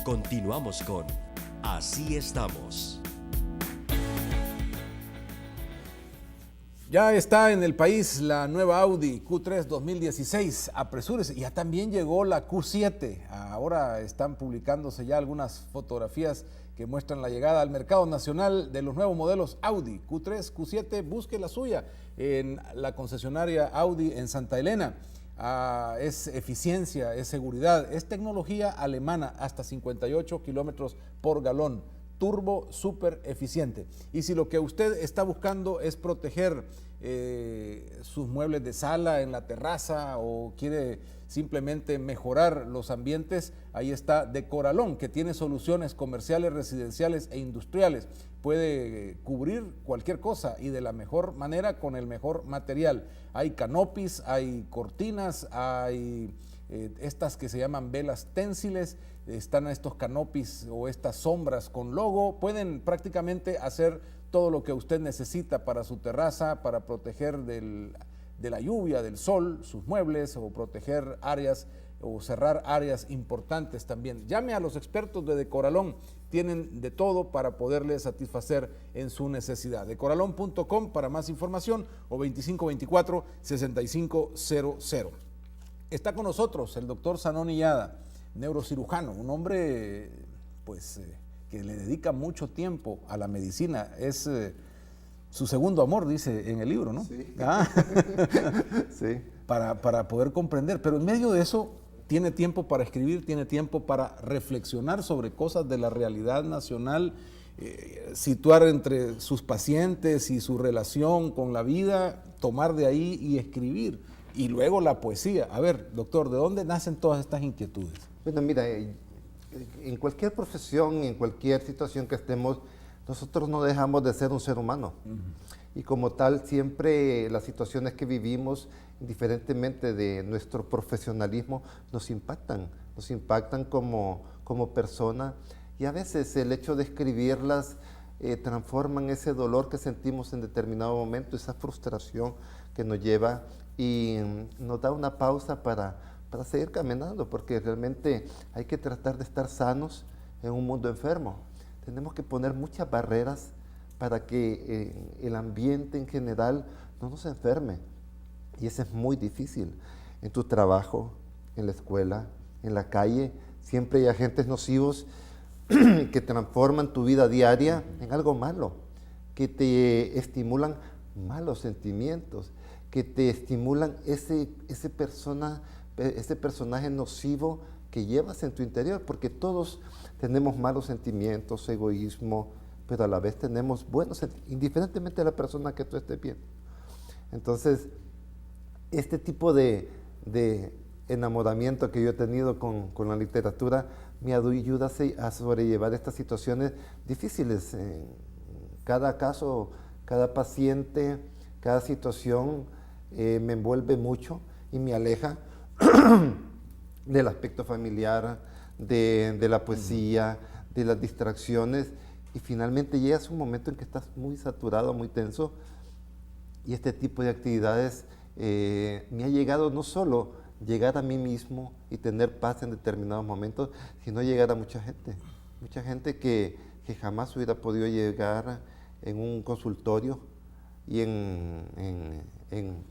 Continuamos con Así estamos. Ya está en el país la nueva Audi Q3 2016. Apresúrese, ya también llegó la Q7. Ahora están publicándose ya algunas fotografías que muestran la llegada al mercado nacional de los nuevos modelos Audi Q3, Q7. Busque la suya en la concesionaria Audi en Santa Elena. Es eficiencia, es seguridad, es tecnología alemana, hasta 58 kilómetros por galón, turbo súper eficiente. Y si lo que usted está buscando es proteger sus muebles de sala en la terraza o quiere simplemente mejorar los ambientes, ahí está Decoralón, que tiene soluciones comerciales, residenciales e industriales. Puede cubrir cualquier cosa y de la mejor manera con el mejor material. Hay canopies, hay cortinas, hay estas que se llaman velas ténsiles, están estos canopies o estas sombras con logo. Pueden prácticamente hacer todo lo que usted necesita para su terraza, para proteger de la lluvia, del sol, sus muebles, o proteger áreas o cerrar áreas importantes también. Llame a los expertos de Decoralón, tienen de todo para poderle satisfacer en su necesidad. Decoralón.com para más información o 2524-6500. Está con nosotros el doctor Zanoni Yada, neurocirujano, un hombre que le dedica mucho tiempo a la medicina. Es su segundo amor, dice en el libro, ¿no? Sí. Sí. Para poder comprender, pero en medio de eso tiene tiempo para escribir, tiene tiempo para reflexionar sobre cosas de la realidad nacional, situar entre sus pacientes y su relación con la vida, tomar de ahí y escribir. Y luego la poesía. A ver, doctor, ¿de dónde nacen todas estas inquietudes? Bueno, mira, en cualquier profesión, en cualquier situación que estemos, nosotros no dejamos de ser un ser humano. Y como tal, siempre las situaciones que vivimos, indiferentemente de nuestro profesionalismo, nos impactan como persona. Y a veces el hecho de escribirlas transforman ese dolor que sentimos en determinado momento, esa frustración que nos lleva y nos da una pausa para seguir caminando, porque realmente hay que tratar de estar sanos en un mundo enfermo. Tenemos que poner muchas barreras para que el ambiente en general no nos enferme, y eso es muy difícil. En tu trabajo, en la escuela, en la calle, siempre hay agentes nocivos que transforman tu vida diaria en algo malo, que te estimulan malos sentimientos, que te estimulan ese personaje nocivo que llevas en tu interior, porque todos tenemos malos sentimientos, egoísmo, pero a la vez tenemos buenos, indiferentemente de la persona que tú estés viendo. Entonces, este tipo de enamoramiento que yo he tenido con la literatura me ayuda a sobrellevar estas situaciones difíciles. Cada caso, cada paciente, cada situación me envuelve mucho y me aleja del aspecto familiar, de la poesía, de las distracciones, y finalmente llegas a un momento en que estás muy saturado, muy tenso, y este tipo de actividades me ha llegado no solo llegar a mí mismo y tener paz en determinados momentos, sino llegar a mucha gente que jamás hubiera podido llegar en un consultorio y en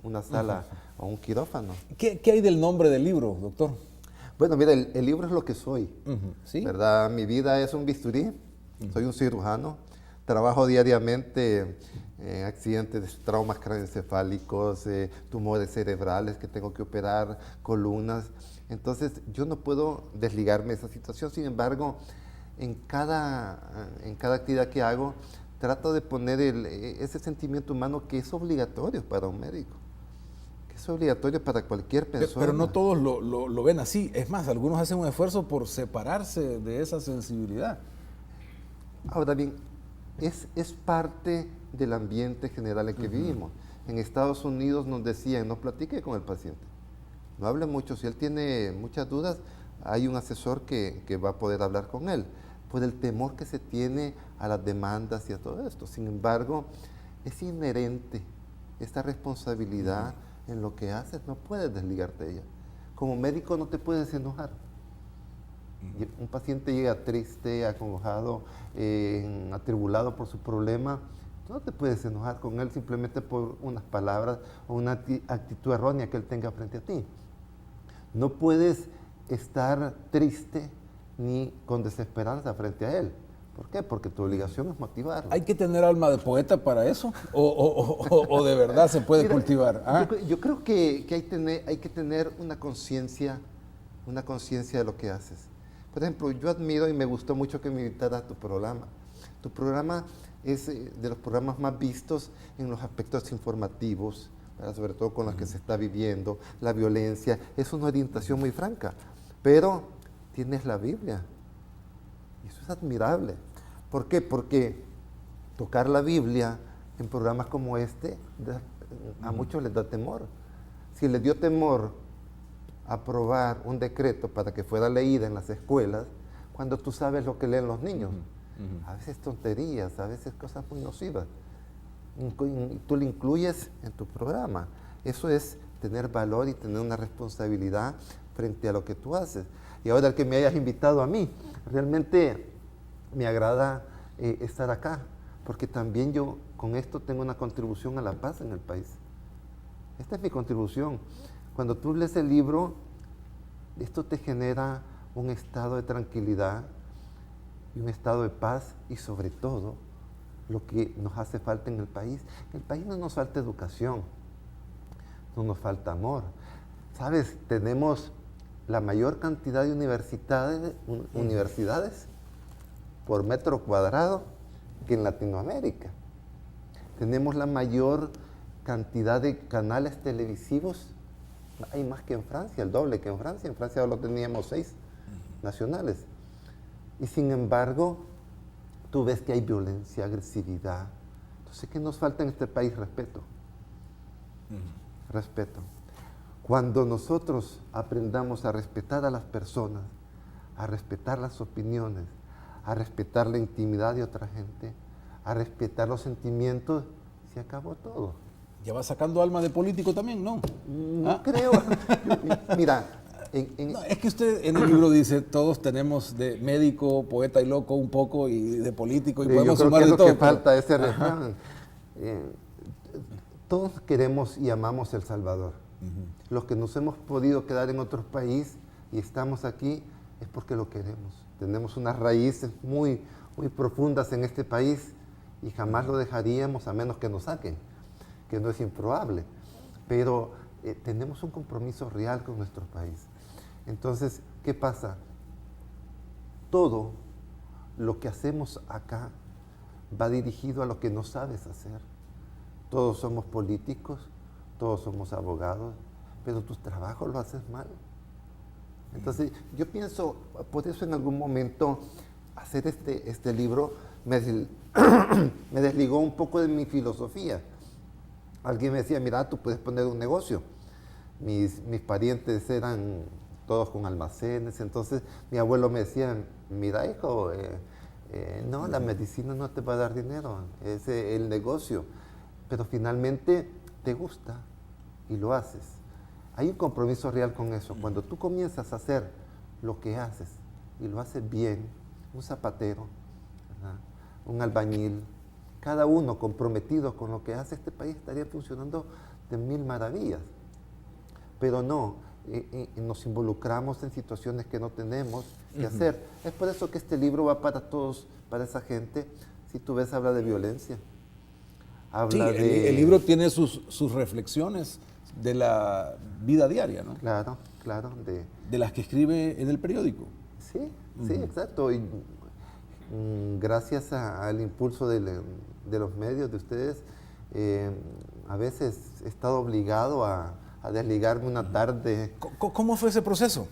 una sala o un quirófano. ¿Qué hay del nombre del libro, doctor? Bueno, mira, el libro es lo que soy, ¿Sí? ¿verdad? Mi vida es un bisturí, soy un cirujano, trabajo diariamente en accidentes, traumas craneoencefálicos, tumores cerebrales que tengo que operar, columnas. Entonces, yo no puedo desligarme de esa situación. Sin embargo, en cada actividad que hago, trato de poner ese sentimiento humano que es obligatorio para un médico, que es obligatorio para cualquier persona. Pero no todos lo ven así. Es más, algunos hacen un esfuerzo por separarse de esa sensibilidad. Ahora bien, es parte del ambiente general en que vivimos. En Estados Unidos nos decían, no platique con el paciente, no hable mucho. Si él tiene muchas dudas, hay un asesor que va a poder hablar con él, por el temor que se tiene a las demandas y a todo esto. Sin embargo, es inherente esta responsabilidad en lo que haces, no puedes desligarte de ella. Como médico no te puedes enojar. Un paciente llega triste, acongojado, atribulado por su problema. Tú no te puedes enojar con él simplemente por unas palabras o una actitud errónea que él tenga frente a ti. No puedes estar triste ni con desesperanza frente a él. ¿Por qué? Porque tu obligación es motivarlo. ¿Hay que tener alma de poeta para eso? ¿O de verdad se puede cultivar? ¿Ah? Yo creo que hay que tener una conciencia de lo que haces. Por ejemplo, yo admiro y me gustó mucho que me invitaras a tu programa. Tu programa es de los programas más vistos en los aspectos informativos, ¿verdad? Sobre todo con los que se está viviendo, la violencia. Es una orientación muy franca, pero tienes la Biblia. Y eso es admirable. ¿Por qué? Porque tocar la Biblia en programas como este a muchos les da temor. Si les dio temor aprobar un decreto para que fuera leída en las escuelas, cuando tú sabes lo que leen los niños, a veces tonterías, a veces cosas muy nocivas, y tú lo incluyes en tu programa. Eso es tener valor y tener una responsabilidad frente a lo que tú haces. Y ahora el que me hayas invitado a mí, realmente me agrada estar acá, porque también yo con esto tengo una contribución a la paz en el país. Esta es mi contribución. Cuando tú lees el libro, esto te genera un estado de tranquilidad y un estado de paz, y sobre todo lo que nos hace falta en el país. En el país no nos falta educación, no nos falta amor. ¿Sabes? Tenemos la mayor cantidad de universidades por metro cuadrado que en Latinoamérica. Tenemos la mayor cantidad de canales televisivos. Hay más que en Francia, el doble que en Francia. En Francia solo teníamos 6 nacionales. Y sin embargo, tú ves que hay violencia, agresividad. Entonces, ¿qué nos falta en este país? Respeto. Respeto. Cuando nosotros aprendamos a respetar a las personas, a respetar las opiniones, a respetar la intimidad de otra gente, a respetar los sentimientos, se acabó todo. Ya va sacando alma de político también, ¿no? No creo. Mira, no, es que usted en el libro dice, todos tenemos de médico, poeta y loco un poco, y de político, y podemos yo creo sumar que de lo todo. que falta ese refrán. Todos queremos y amamos El Salvador. Los que nos hemos podido quedar en otro país y estamos aquí es porque lo queremos. Tenemos unas raíces muy, muy profundas en este país y jamás lo dejaríamos a menos que nos saquen, que no es improbable. Pero tenemos un compromiso real con nuestro país. Entonces, ¿qué pasa? Todo lo que hacemos acá va dirigido a lo que no sabes hacer. Todos somos políticos, todos somos abogados, pero tu trabajo lo haces mal. Entonces, yo pienso, por eso en algún momento hacer este libro me desligó un poco de mi filosofía. Alguien me decía, mira, tú puedes poner un negocio. Mis parientes eran todos con almacenes, entonces mi abuelo me decía, mira hijo, no, la medicina no te va a dar dinero, es el negocio, pero finalmente te gusta y lo haces. Hay un compromiso real con eso. Cuando tú comienzas a hacer lo que haces y lo haces bien, un zapatero, ¿verdad? Un albañil, cada uno comprometido con lo que hace, este país estaría funcionando de mil maravillas. Pero no, nos involucramos en situaciones que no tenemos que hacer. Es por eso que este libro va para todos, para esa gente. Si tú ves, habla de violencia. Habla el libro tiene sus reflexiones de la vida diaria, ¿no? Claro, claro. De las que escribe en el periódico. Sí, sí, exacto. Y gracias al impulso de los medios, de ustedes, a veces he estado obligado a desligarme una tarde. ¿Cómo fue ese proceso?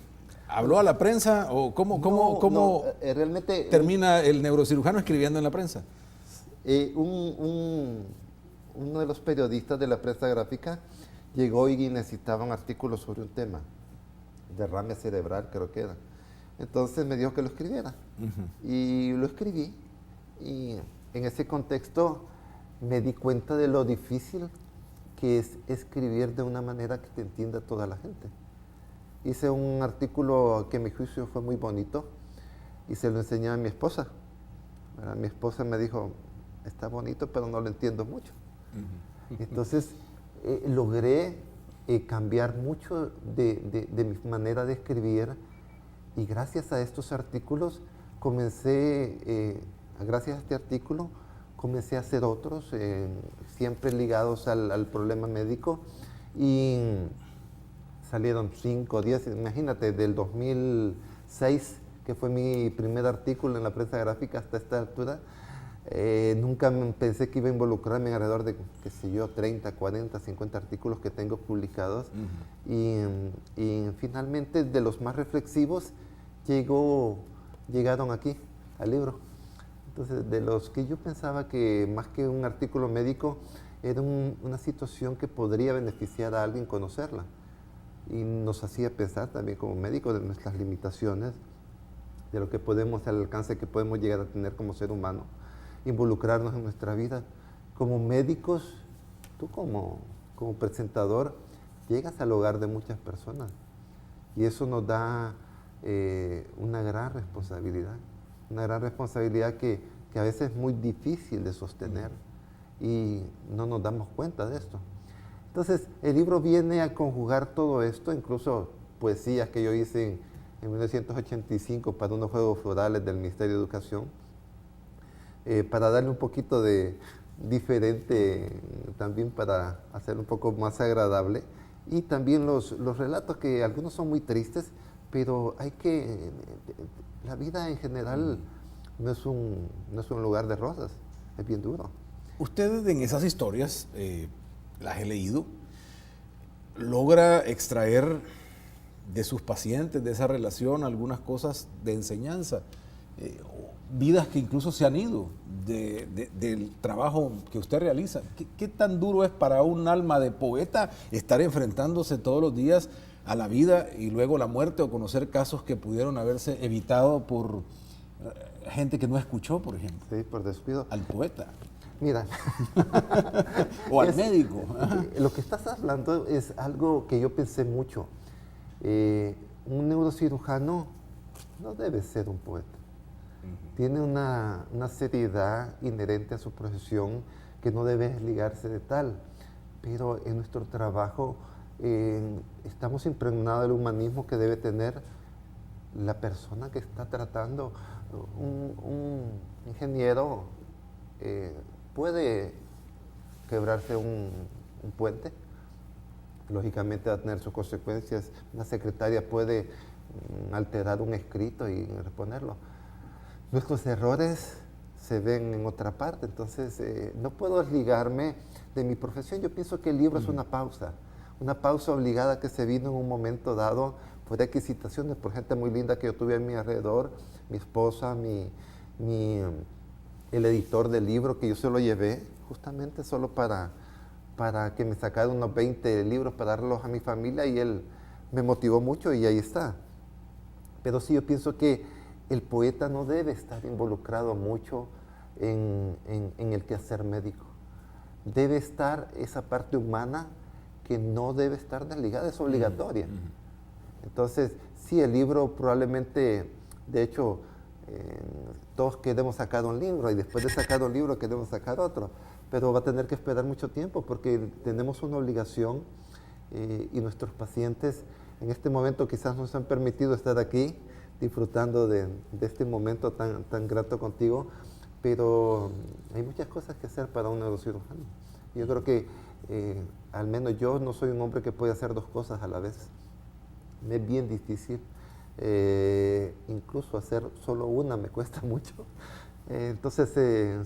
¿Habló a la prensa o cómo realmente termina el neurocirujano escribiendo en la prensa? Uno de los periodistas de la prensa gráfica llegó y necesitaba un artículo sobre un tema, derrame cerebral creo que era. Entonces me dijo que lo escribiera. Y lo escribí, y en ese contexto me di cuenta de lo difícil que es escribir de una manera que te entienda toda la gente. Hice un artículo que a mi juicio fue muy bonito, y se lo enseñé a mi esposa. Mi esposa me dijo, está bonito, pero no lo entiendo mucho. Entonces, logré cambiar mucho de mi manera de escribir, y gracias a estos artículos gracias a este artículo, comencé a hacer otros, siempre ligados al problema médico, y salieron 5, 10, imagínate, del 2006, que fue mi primer artículo en la prensa gráfica hasta esta altura. Nunca pensé que iba a involucrarme en alrededor de, qué sé yo, 30, 40, 50 artículos que tengo publicados. Y finalmente, de los más reflexivos, llegaron aquí, al libro. Entonces, de los que yo pensaba que más que un artículo médico, era una situación que podría beneficiar a alguien conocerla. Y nos hacía pensar también como médicos de nuestras limitaciones, de lo que podemos, al alcance que podemos llegar a tener como ser humano, involucrarnos en nuestra vida. Como médicos, tú como presentador, llegas al hogar de muchas personas, y eso nos da una gran responsabilidad que a veces es muy difícil de sostener, y no nos damos cuenta de esto. Entonces, el libro viene a conjugar todo esto, incluso poesías que yo hice en 1985 para unos Juegos Florales del Ministerio de Educación, para darle un poquito de diferente, también para hacerlo un poco más agradable, y también los relatos, que algunos son muy tristes, pero la vida en general no es un lugar de rosas, es bien duro. Usted en esas historias, las he leído, logra extraer de sus pacientes, de esa relación, algunas cosas de enseñanza, vidas que incluso se han ido del trabajo que usted realiza. ¿Qué tan duro es para un alma de poeta estar enfrentándose todos los días a la vida y luego la muerte, o conocer casos que pudieron haberse evitado por gente que no escuchó, por ejemplo? Sí, por descuido. Al poeta. Mira. O al médico. Lo que estás hablando es algo que yo pensé mucho. Un neurocirujano no debe ser un poeta. Tiene una seriedad inherente a su profesión que no debe desligarse de tal. Pero en nuestro trabajo estamos impregnados del humanismo que debe tener la persona que está tratando. Un ingeniero puede quebrarse un puente, lógicamente va a tener sus consecuencias. Una secretaria puede alterar un escrito y reponerlo. Nuestros errores se ven en otra parte, entonces no puedo desligarme de mi profesión. Yo pienso que el libro es una pausa obligada que se vino en un momento dado por adquisiciones, por gente muy linda que yo tuve a mi alrededor, mi esposa, el editor del libro, que yo se lo llevé justamente solo para que me sacara unos 20 libros para darlos a mi familia, y él me motivó mucho y ahí está. Pero sí, yo pienso que el poeta no debe estar involucrado mucho en el quehacer médico. Debe estar esa parte humana que no debe estar desligada, es obligatoria. Entonces, sí, el libro probablemente, de hecho, todos queremos sacar un libro, y después de sacar un libro queremos sacar otro, pero va a tener que esperar mucho tiempo porque tenemos una obligación, y nuestros pacientes en este momento quizás nos han permitido estar aquí disfrutando de este momento tan grato contigo, pero hay muchas cosas que hacer para un neurocirujano. Yo creo que al menos yo no soy un hombre que puede hacer dos cosas a la vez. Me es bien difícil. Incluso hacer solo una me cuesta mucho. Entonces,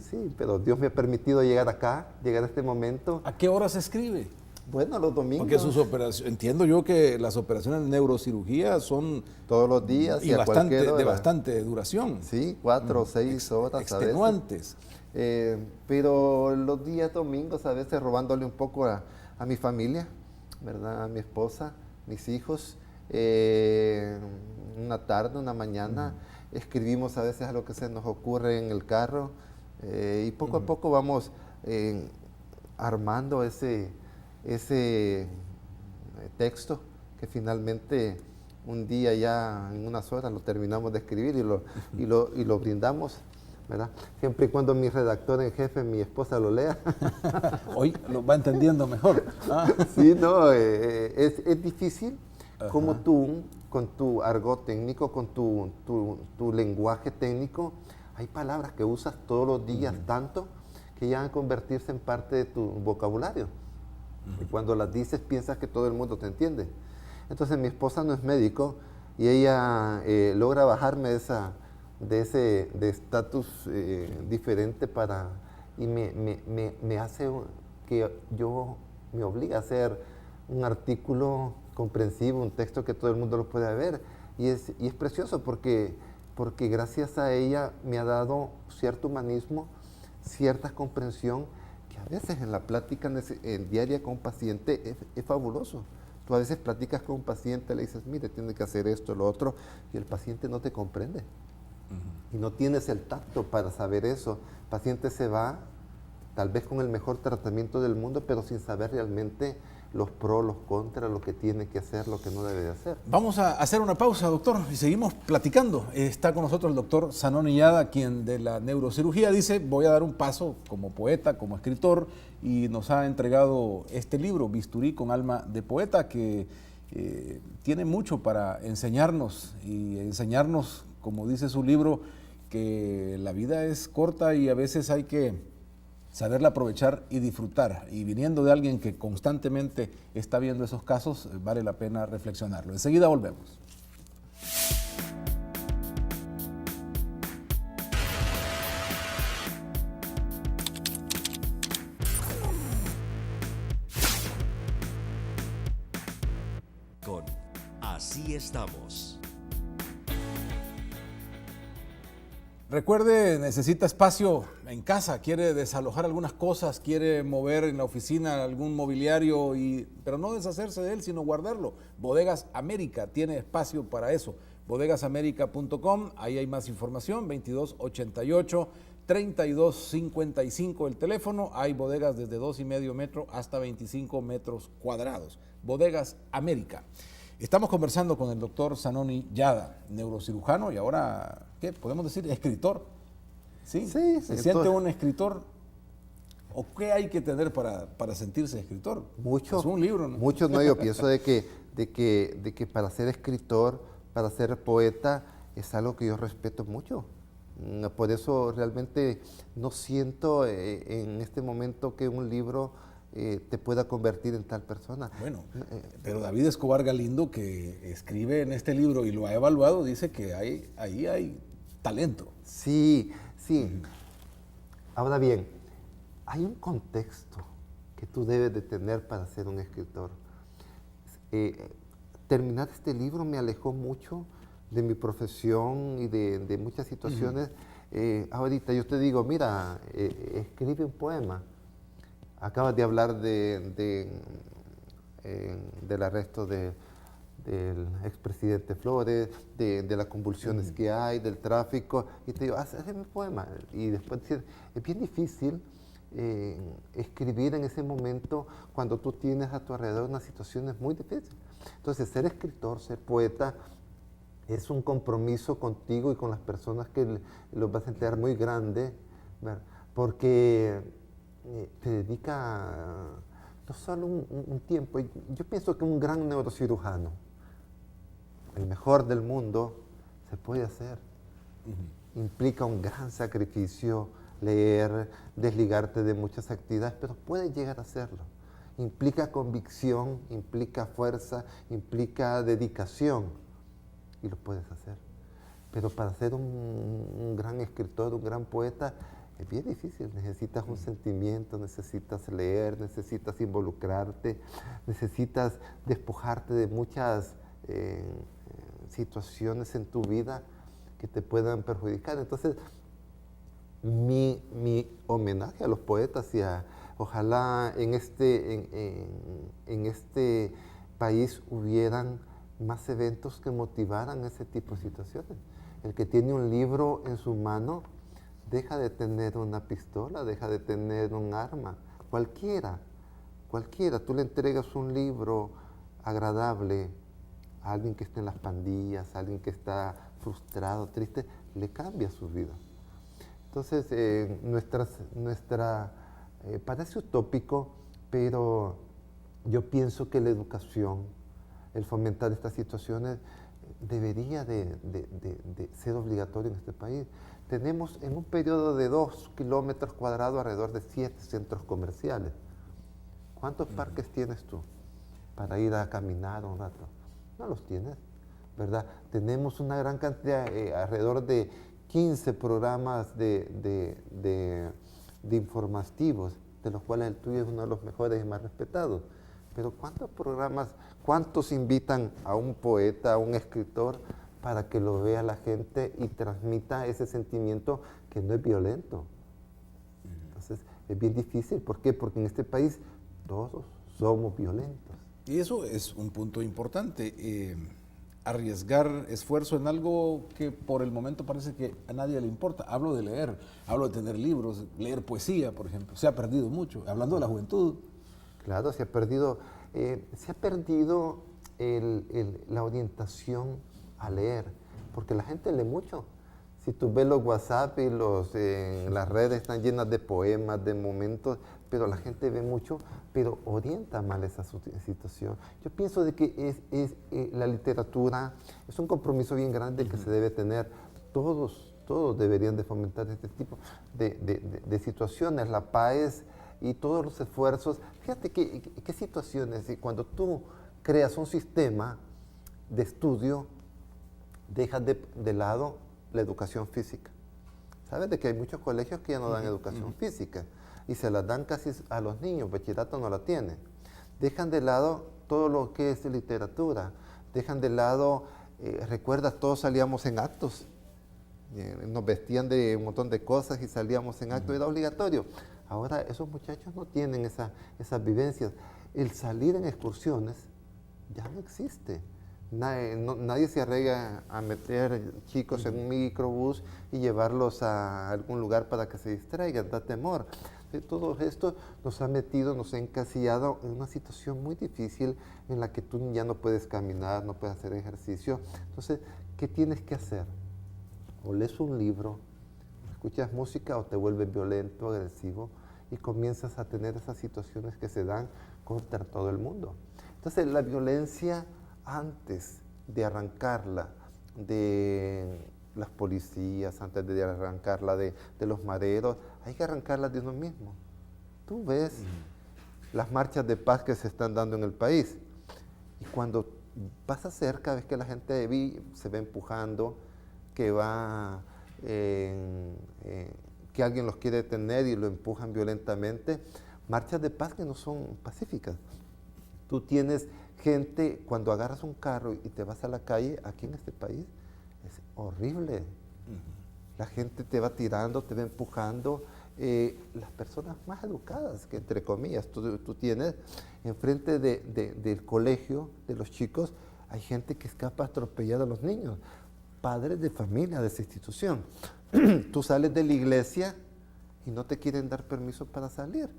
sí, pero Dios me ha permitido llegar acá, llegar a este momento. ¿A qué hora se escribe? Bueno, los domingos. Porque sus operaciones, entiendo yo que las operaciones de neurocirugía son todos los días y a cualquier hora. De bastante duración. Sí, 4 o 6 horas extenuantes. A veces. Pero los días domingos, a veces robándole un poco a mi familia, ¿verdad? A mi esposa, mis hijos. Una tarde, una mañana, escribimos a veces a lo que se nos ocurre en el carro, y poco a poco vamos armando ese texto que finalmente un día ya en unas horas lo terminamos de escribir y lo brindamos, ¿verdad? Siempre y cuando mi redactor en jefe, mi esposa, lo lea. Hoy lo va entendiendo mejor. Sí, no, es difícil como tú, con tu argot técnico, con tu lenguaje técnico, hay palabras que usas todos los días tanto que ya van a convertirse en parte de tu vocabulario. Y cuando las dices piensas que todo el mundo te entiende. Entonces mi esposa no es médico y ella logra bajarme de ese estatus diferente y me hace que yo me obliga a hacer un artículo comprensivo, un texto que todo el mundo lo pueda ver. Y es precioso porque gracias a ella me ha dado cierto humanismo, cierta comprensión, que a veces en la plática diaria con un paciente es fabuloso. Tú a veces platicas con un paciente, le dices, mire, tiene que hacer esto, lo otro, y el paciente no te comprende. Y no tienes el tacto para saber eso. El paciente se va, tal vez con el mejor tratamiento del mundo, pero sin saber realmente los pros, los contras, lo que tiene que hacer, lo que no debe de hacer. Vamos a hacer una pausa, doctor, y seguimos platicando. Está con nosotros el doctor Zanoni Yada, quien de la neurocirugía dice, voy a dar un paso como poeta, como escritor, y nos ha entregado este libro, Bisturí con alma de poeta, que tiene mucho para enseñarnos, y enseñarnos, como dice su libro, que la vida es corta y a veces hay que saberla aprovechar y disfrutar. Y viniendo de alguien que constantemente está viendo esos casos, vale la pena reflexionarlo. Enseguida volvemos. Con Así Estamos. Recuerde, necesita espacio en casa, quiere desalojar algunas cosas, quiere mover en la oficina algún mobiliario, pero no deshacerse de él, sino guardarlo. Bodegas América tiene espacio para eso. Bodegasamerica.com, ahí hay más información, 2288-3255 el teléfono. Hay bodegas desde 2,5 metros hasta 25 metros cuadrados. Bodegas América. Estamos conversando con el doctor Zanoni Yada, neurocirujano y ahora, ¿qué podemos decir? Escritor. ¿Sí? Sí, ¿Se siente un escritor? ¿O qué hay que tener para sentirse escritor? Mucho. Es un libro, ¿no? Mucho, no, yo pienso de que para ser escritor, para ser poeta, es algo que yo respeto mucho. Por eso realmente no siento en este momento que un libro te pueda convertir en tal persona. Bueno, pero David Escobar Galindo, que escribe en este libro y lo ha evaluado, dice que ahí hay talento. Sí, sí. Ahora bien, hay un contexto que tú debes de tener para ser un escritor. Terminar este libro me alejó mucho de mi profesión y de muchas situaciones. Ahorita yo te digo, mira, escribe un poema. Acabas de hablar del arresto del expresidente Flores, de las convulsiones que hay, del tráfico, y te digo, hazme un poema. Y después decir, es bien difícil escribir en ese momento cuando tú tienes a tu alrededor unas situaciones muy difíciles. Entonces, ser escritor, ser poeta, es un compromiso contigo y con las personas que los vas a enterar muy grande, ¿verdad? Porque te dedica no solo un tiempo. Yo pienso que un gran neurocirujano, el mejor del mundo, se puede hacer. Implica un gran sacrificio, leer, desligarte de muchas actividades, pero puedes llegar a hacerlo. Implica convicción, implica fuerza, implica dedicación, y lo puedes hacer. Pero para ser un gran escritor, un gran poeta, es bien difícil. Necesitas un sentimiento, necesitas leer, necesitas involucrarte, necesitas despojarte de muchas situaciones en tu vida que te puedan perjudicar. Entonces, mi homenaje a los poetas y ojalá en este país hubieran más eventos que motivaran ese tipo de situaciones. El que tiene un libro en su mano deja de tener una pistola, deja de tener un arma. Cualquiera. Tú le entregas un libro agradable a alguien que está en las pandillas, a alguien que está frustrado, triste, le cambia su vida. Entonces, parece utópico, pero yo pienso que la educación, el fomentar estas situaciones, debería de ser obligatorio en este país. Tenemos en un periodo de 2 kilómetros cuadrados alrededor de 7 centros comerciales. ¿Cuántos parques tienes tú para ir a caminar un rato? No los tienes, ¿verdad? Tenemos una gran cantidad, alrededor de 15 programas de informativos, de los cuales el tuyo es uno de los mejores y más respetados. Pero ¿cuántos programas, cuántos invitan a un poeta, a un escritor, para que lo vea la gente y transmita ese sentimiento que no es violento? Entonces, es bien difícil. ¿Por qué? Porque en este país todos somos violentos. Y eso es un punto importante. Arriesgar esfuerzo en algo que por el momento parece que a nadie le importa. Hablo de leer, hablo de tener libros, leer poesía, por ejemplo. Se ha perdido mucho. Hablando de la juventud. Claro, se ha perdido la orientación a leer, porque la gente lee mucho. Si tú ves los WhatsApp y las redes están llenas de poemas, de momentos, pero la gente ve mucho, pero orienta mal esa situación. Yo pienso de que la literatura es un compromiso bien grande que se debe tener. Todos deberían de fomentar este tipo de situaciones, la paz y todos los esfuerzos. Fíjate qué situaciones, y cuando tú creas un sistema de estudio, dejas de lado la educación física. ¿Sabes de que hay muchos colegios que ya no dan educación física y se la dan casi a los niños? Bachillerato no la tiene. Dejan de lado todo lo que es literatura, dejan de lado, recuerdas, todos salíamos en actos, nos vestían de un montón de cosas y salíamos en actos, era obligatorio. Ahora esos muchachos no tienen esas vivencias. El salir en excursiones ya no existe. Nadie se arriesga a meter chicos en un microbús y llevarlos a algún lugar para que se distraigan, da temor. Todo esto nos ha encasillado en una situación muy difícil en la que tú ya no puedes caminar, no puedes hacer ejercicio. Entonces, ¿qué tienes que hacer? O lees un libro, escuchas música, o te vuelves violento, agresivo, y comienzas a tener esas situaciones que se dan contra todo el mundo. Entonces, la violencia, antes de arrancarla de las policías, antes de arrancarla de los maderos, hay que arrancarla de uno mismo. Tú ves las marchas de paz que se están dando en el país, y cuando pasa cerca ves que la gente se va empujando, que que alguien los quiere detener y lo empujan violentamente. Marchas de paz que no son pacíficas. Tú tienes gente, cuando agarras un carro y te vas a la calle, aquí en este país, es horrible. La gente te va tirando, te va empujando. Las personas más educadas, que entre comillas, tú tienes, enfrente del colegio, de los chicos, hay gente que escapa atropellada a los niños, padres de familia de esa institución. Tú sales de la iglesia y no te quieren dar permiso para salir.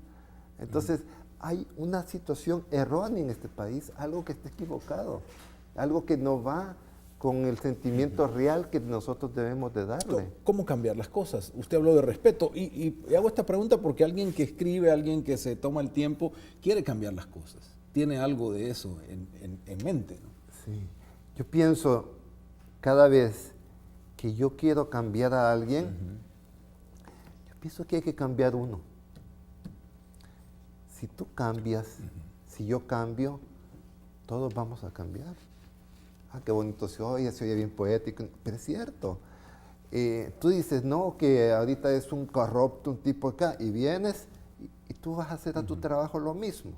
Entonces, hay una situación errónea en este país, algo que está equivocado, algo que no va con el sentimiento real que nosotros debemos de darle. ¿Cómo cambiar las cosas? Usted habló de respeto y hago esta pregunta porque alguien que escribe, alguien que se toma el tiempo, quiere cambiar las cosas. Tiene algo de eso en mente, ¿no? Sí. Yo pienso, cada vez que yo quiero cambiar a alguien, yo pienso que hay que cambiar uno. Si tú cambias, si yo cambio, todos vamos a cambiar. Ah, qué bonito se oye bien poético, pero es cierto. Tú dices, no, que ahorita es un corrupto, un tipo acá, y vienes y tú vas a hacer a tu trabajo lo mismo.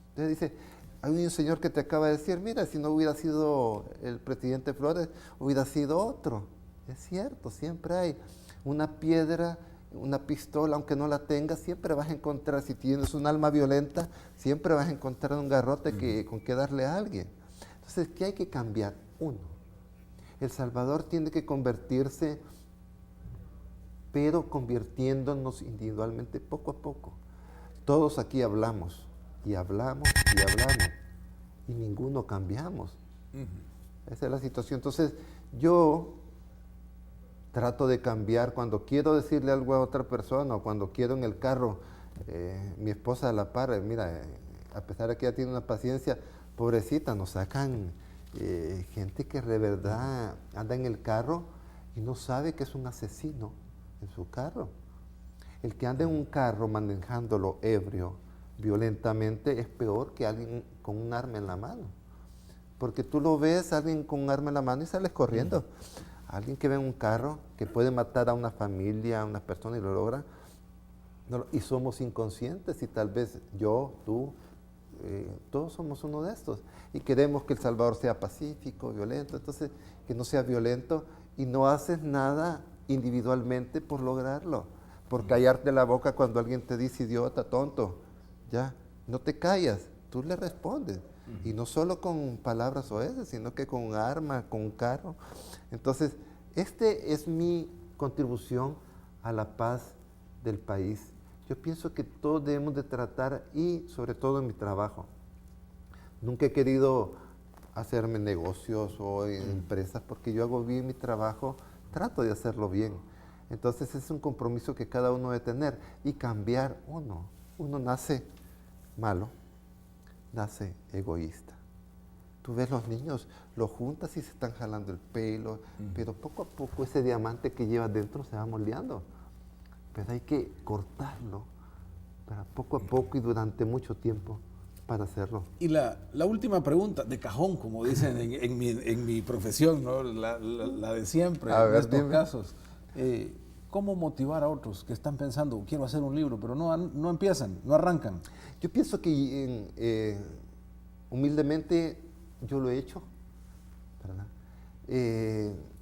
Entonces dice, hay un señor que te acaba de decir, mira, si no hubiera sido el presidente Flores, hubiera sido otro. Es cierto, siempre hay una piedra, una pistola, aunque no la tengas, siempre vas a encontrar, si tienes un alma violenta, siempre vas a encontrar un garrote con que darle a alguien. Entonces, ¿qué hay que cambiar? Uno. El Salvador tiene que convertirse, pero convirtiéndonos individualmente poco a poco. Todos aquí hablamos, y hablamos, y hablamos, y ninguno cambiamos. Esa es la situación. Entonces, yo trato de cambiar cuando quiero decirle algo a otra persona o cuando quiero en el carro, mi esposa a la par, mira, a pesar de que ella tiene una paciencia, pobrecita, nos sacan gente que de verdad anda en el carro y no sabe que es un asesino en su carro. El que anda en un carro manejándolo ebrio, violentamente, es peor que alguien con un arma en la mano. Porque tú lo ves, alguien con un arma en la mano y sales corriendo. Alguien que ve un carro que puede matar a una familia, a una persona y lo logra. Y somos inconscientes y tal vez yo, tú, todos somos uno de estos. Y queremos que El Salvador sea pacífico, violento. Entonces, que no sea violento y no haces nada individualmente por lograrlo. Por callarte la boca cuando alguien te dice idiota, tonto. Ya, no te callas, tú le respondes. Y no solo con palabras oeces, sino que con un arma, con un carro. Entonces, este es mi contribución a la paz del país. Yo pienso que todos debemos de tratar, y sobre todo en mi trabajo. Nunca he querido hacerme negocios o empresas, porque yo hago bien mi trabajo, trato de hacerlo bien. Entonces es un compromiso que cada uno debe tener y cambiar uno. Uno nace malo, nace egoísta. Tú ves los niños, los juntas y se están jalando el pelo, pero poco a poco ese diamante que llevas dentro se va moldeando. Pero hay que cortarlo para poco a poco y durante mucho tiempo para hacerlo. Y la última pregunta, de cajón, como dicen en mi profesión, ¿no? la de siempre, en estos casos. ¿Cómo motivar a otros que están pensando, quiero hacer un libro, pero no empiezan, no arrancan? Yo pienso que humildemente yo lo he hecho, ¿verdad?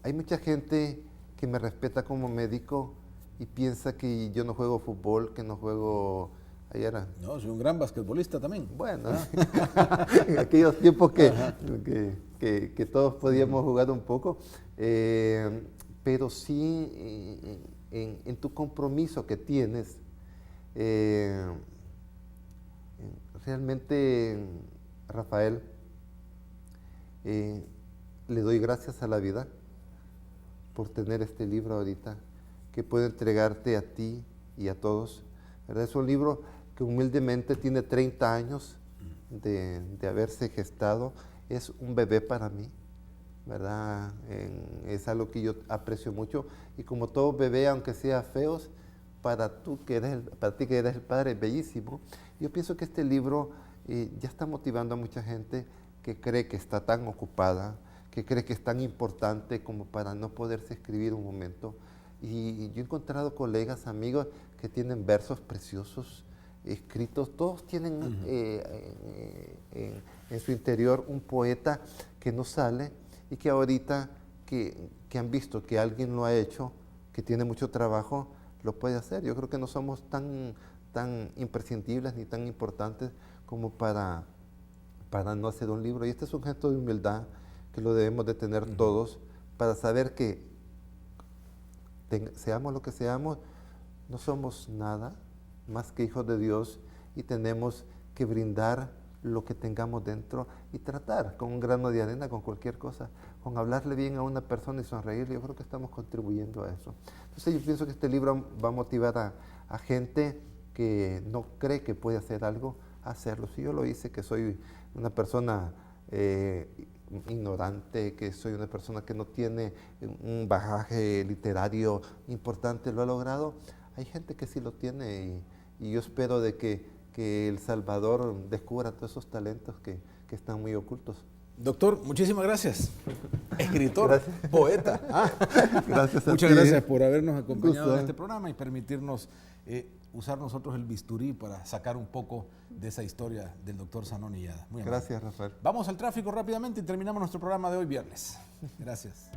Hay mucha gente que me respeta como médico y piensa que yo no juego fútbol, que no juego... No, soy un gran basquetbolista también. Bueno, en aquellos tiempos que todos podíamos jugar un poco, pero sí en tu compromiso que tienes, realmente, Rafael, le doy gracias a la vida por tener este libro ahorita, que puedo entregarte a ti y a todos, ¿verdad? Es un libro que humildemente tiene 30 años de haberse gestado, es un bebé para mí, ¿verdad? Es algo que yo aprecio mucho, y como todo bebé, aunque sea feos, para ti que eres el padre, es bellísimo. Yo pienso que este libro ya está motivando a mucha gente que cree que está tan ocupada, que cree que es tan importante como para no poderse escribir un momento. Y yo he encontrado colegas, amigos que tienen versos preciosos escritos, todos tienen en su interior un poeta que no sale, y que ahorita que han visto que alguien lo ha hecho, que tiene mucho trabajo, lo puede hacer. Yo creo que no somos tan imprescindibles ni tan importantes como para no hacer un libro. Y este es un gesto de humildad que lo debemos de tener todos, para saber que seamos lo que seamos, no somos nada más que hijos de Dios, y tenemos que brindar lo que tengamos dentro y tratar con un grano de arena, con cualquier cosa, con hablarle bien a una persona y sonreírle. Yo creo que estamos contribuyendo a eso. Entonces yo pienso que este libro va a motivar a gente que no cree que puede hacer algo, a hacerlo. Si yo lo hice, que soy una persona ignorante, que soy una persona que no tiene un bagaje literario importante, lo ha logrado. Hay gente que sí lo tiene, y yo espero de que El Salvador descubra todos esos talentos que están muy ocultos. Doctor, muchísimas gracias. Escritor, Gracias. Poeta. Gracias a Muchas ti. gracias por habernos acompañado Gusto. en este programa y permitirnos usar nosotros el bisturí para sacar un poco de esa historia del doctor Zanón Illada. Muy amable. Gracias, Rafael. Vamos al tráfico rápidamente y terminamos nuestro programa de hoy viernes. Gracias.